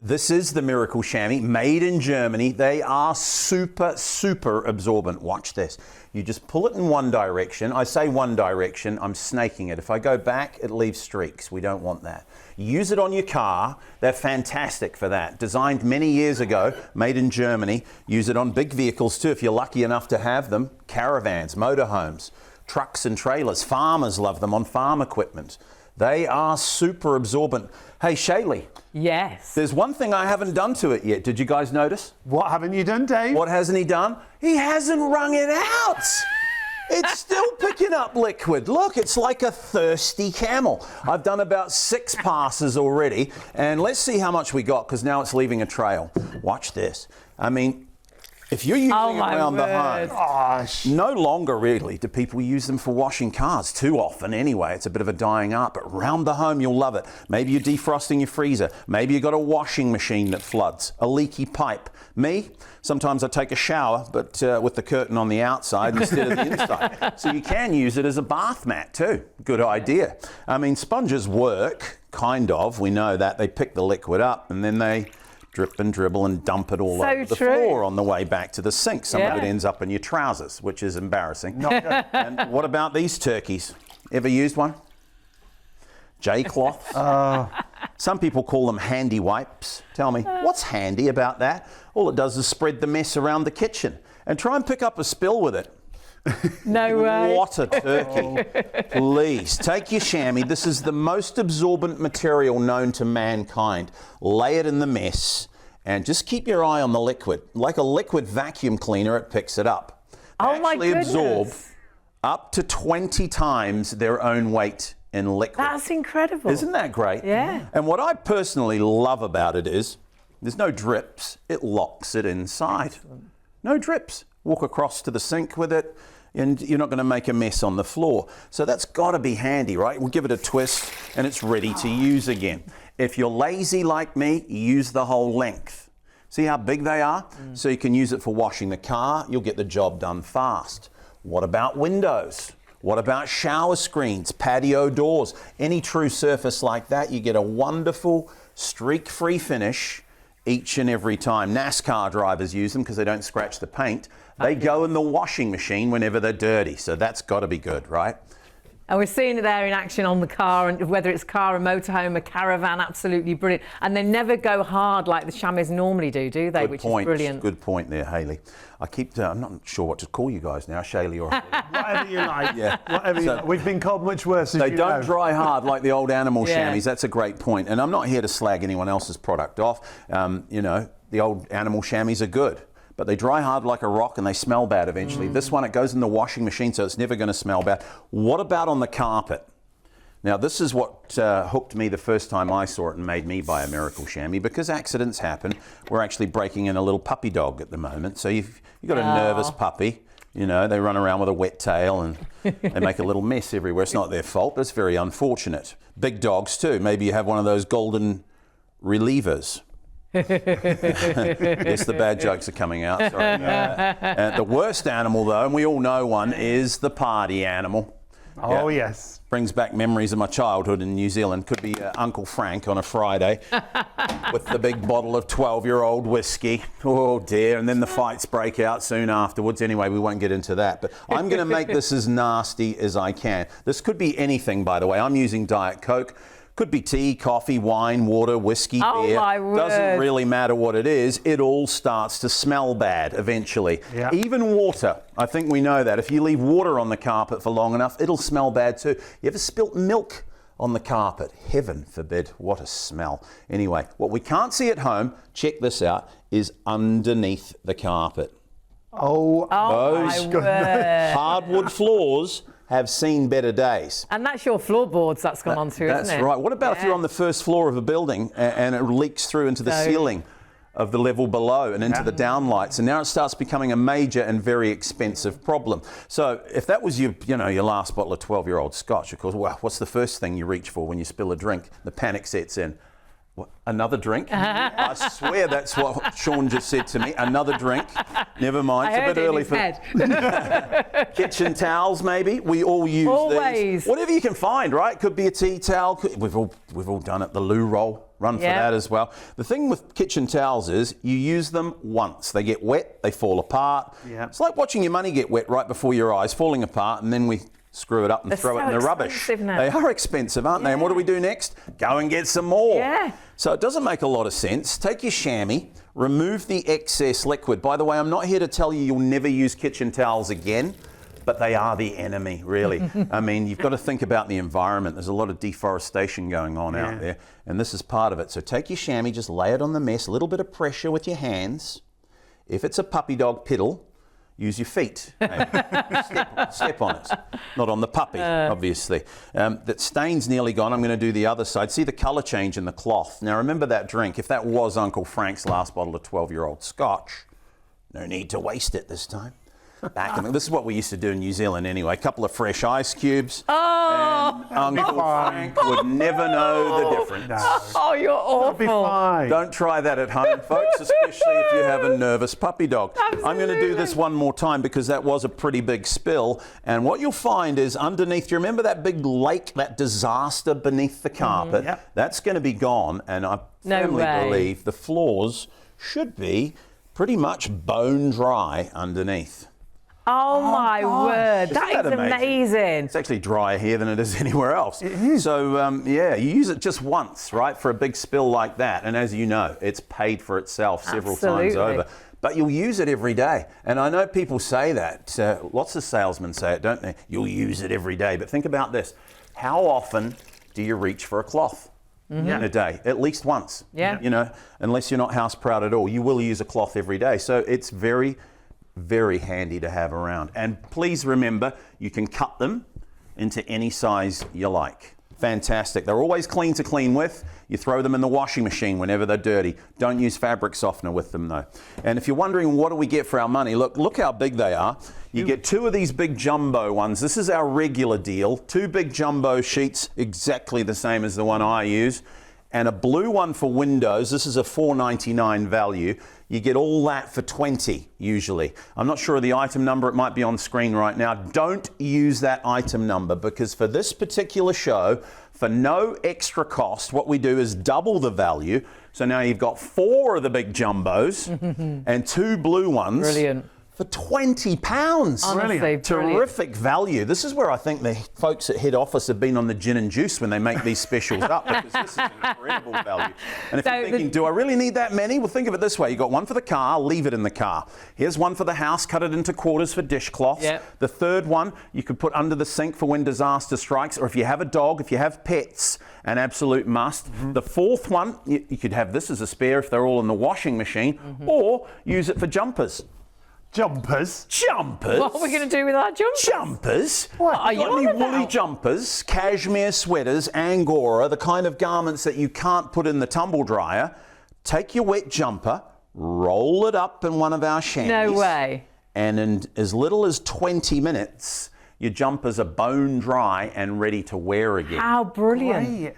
This is the Miracle Shammy, made in Germany. They are super, super absorbent. Watch this. You just pull it in one direction. I say one direction, I'm snaking it. If I go back, it leaves streaks. We don't want that. Use it on your car. They're fantastic for that. Designed many years ago, made in Germany. Use it on big vehicles too, if you're lucky enough to have them. Caravans, motorhomes, trucks and trailers. Farmers love them on farm equipment. They are super absorbent. Hey, Shaylee. Yes. There's one thing I haven't done to it yet. Did you guys notice? What haven't you done, Dave? What hasn't he done? He hasn't wrung it out. It's still picking up liquid. Look, it's like a thirsty camel. I've done about 6 passes already, and let's see how much we got, because now it's leaving a trail. Watch this. I mean, if you're using it around the home, no longer really do people use them for washing cars, too often anyway. It's a bit of a dying art, but around the home you'll love it. Maybe you're defrosting your freezer. Maybe you've got a washing machine that floods, a leaky pipe. Me, sometimes I take a shower, but with the curtain on the outside instead of the inside. So you can use it as a bath mat too. Good idea. I mean, sponges work, kind of. We know that. They pick the liquid up and then they drip and dribble and dump it all over the floor on the way back to the sink. Some of it ends up in your trousers, which is embarrassing. Not good. And what about these turkeys? Ever used one? J-cloths? Some people call them handy wipes. Tell me, what's handy about that? All it does is spread the mess around the kitchen. And try and pick up a spill with it. No way. What a turkey. Please, take your chamois. This is the most absorbent material known to mankind. Lay it in the mess and just keep your eye on the liquid. Like a liquid vacuum cleaner, it picks it up. Oh my goodness. Absorb up to 20 times their own weight in liquid. That's incredible. Isn't that great? Yeah. And what I personally love about it is there's no drips. It locks it inside. No drips. Walk across to the sink with it, and you're not going to make a mess on the floor. So that's got to be handy, right? We'll give it a twist, and it's ready to use again. If you're lazy like me, use the whole length. See how big they are? So you can use it for washing the car. You'll get the job done fast. What about windows? What about shower screens, patio doors? Any true surface like that, you get a wonderful streak-free finish each and every time. NASCAR drivers use them because they don't scratch the paint. They go in the washing machine whenever they're dirty, so that's got to be good, right? And we're seeing it there in action on the car, and whether it's car, a motorhome, a caravan, absolutely brilliant. And they never go hard like the chamois normally do they? Good Which point. is brilliant. Good point there, Hayley. I'm not sure what to call you guys now, Shaylee or Whatever you like. Yeah. Whatever you like. We've been called much worse, as They you don't know. dry hard like the old animal chamois. That's a great point. And I'm not here to slag anyone else's product off. You know, the old animal chamois are good, but they dry hard like a rock and they smell bad eventually. This one, it goes in the washing machine, so it's never going to smell bad. What about on the carpet? Now, this is what hooked me the first time I saw it and made me buy a Miracle Shammy, because accidents happen. We're actually breaking in a little puppy dog at the moment. So you've got a nervous puppy. You know, they run around with a wet tail and they make a little mess everywhere. It's not their fault, but it's very unfortunate. Big dogs too. Maybe you have one of those golden relievers. Yes, the bad jokes are coming out. Sorry. The worst animal, though, and we all know one, is the party animal. Oh, yes. Brings back memories of my childhood in New Zealand. Could be Uncle Frank on a Friday with the big bottle of 12-year-old whiskey. Oh, dear. And then the fights break out soon afterwards. Anyway, we won't get into that. But I'm going to make this as nasty as I can. This could be anything, by the way. I'm using Diet Coke. Could be tea, coffee, wine, water, whiskey, beer. My word. Doesn't really matter what it is. It all starts to smell bad eventually. Yeah. Even water. I think we know that. If you leave water on the carpet for long enough, it'll smell bad too. You ever spilt milk on the carpet? Heaven forbid. What a smell. Anyway, what we can't see at home, check this out, is underneath the carpet. Oh my word. Hardwood floors have seen better days. And that's your floorboards that's gone onto, isn't it? That's right. What about if you're on the first floor of a building and it leaks through into the ceiling of the level below and into the downlights, and now it starts becoming a major and very expensive problem. So if that was your last bottle of 12-year-old scotch, of course, well, what's the first thing you reach for when you spill a drink? The panic sets in. What, another drink? I swear that's what Sean just said to me. Another drink? Never mind. It's a bit early for kitchen towels. Maybe we all use these. Whatever you can find, right? Could be a tea towel. We've all done it. The loo roll. run for that as well. The thing with kitchen towels is you use them once. They get wet, they fall apart. Yeah. It's like watching your money get wet right before your eyes, falling apart, and then we screw it up and They're throw it in the so rubbish. expensive now. They are expensive, aren't they? And what do we do next? Go and get some more. Yeah. So it doesn't make a lot of sense. Take your chamois, remove the excess liquid. By the way, I'm not here to tell you you'll never use kitchen towels again, but they are the enemy, really. I mean, you've got to think about the environment. There's a lot of deforestation going on out there, and this is part of it. So take your chamois, just lay it on the mess, a little bit of pressure with your hands. If it's a puppy dog piddle, use your feet. Step on it. Not on the puppy, obviously. That stain's nearly gone. I'm going to do the other side. See the colour change in the cloth. Now remember that drink. If that was Uncle Frank's last bottle of 12-year-old Scotch, no need to waste it this time. This is what we used to do in New Zealand anyway. A couple of fresh ice cubes. And Uncle Frank would never know the difference. No. Oh, you're awful. Be fine. Don't try that at home, folks, especially if you have a nervous puppy dog. Absolutely. I'm going to do this one more time because that was a pretty big spill. And what you'll find is underneath, do you remember that big lake, that disaster beneath the carpet? Yep. That's going to be gone. And I firmly believe the floors should be pretty much bone dry underneath. Oh my word, that Isn't is that amazing. It's actually drier here than it is anywhere else. So, yeah, you use it just once, right, for a big spill like that. And as you know, it's paid for itself several times over. But you'll use it every day. And I know people say that. Lots of salesmen say it, don't they? You'll use it every day. But think about this. How often do you reach for a cloth? In a day, at least once. Yeah. You know, unless you're not house proud at all, you will use a cloth every day. So it's very, very handy to have around. And please remember, you can cut them into any size you like. Fantastic. They're always clean to clean with. You throw them in the washing machine whenever they're dirty. Don't use fabric softener with them though. And if you're wondering what do we get for our money, look how big they are. You get 2 of these big jumbo ones. This is our regular deal. 2 big jumbo sheets, exactly the same as the one I use. And a blue one for windows. This is a $4.99 value. You get all that for $20 usually. I'm not sure of the item number. It might be on screen right now. Don't use that item number because for this particular show, for no extra cost, what we do is double the value. So now you've got 4 of the big jumbos and 2 blue ones. Brilliant. For £20. Honestly, brilliant. Terrific value. This is where I think the folks at head office have been on the gin and juice when they make these specials up because this is an incredible value. And if you're thinking, do I really need that many? Well, think of it this way. You've got one for the car, leave it in the car. Here's one for the house, cut it into quarters for dishcloths. Yep. The third one you could put under the sink for when disaster strikes, or if you have a dog, if you have pets, an absolute must. The fourth one, you could have this as a spare if they're all in the washing machine, or use it for jumpers. Jumpers. Jumpers? What are we going to do with our jumpers? Jumpers? What are you Got on any about? woolly jumpers, cashmere sweaters, Angora, the kind of garments that you can't put in the tumble dryer? Take your wet jumper, roll it up in one of our chamois. No way. And in as little as 20 minutes, your jumpers are bone dry and ready to wear again. How brilliant. Great.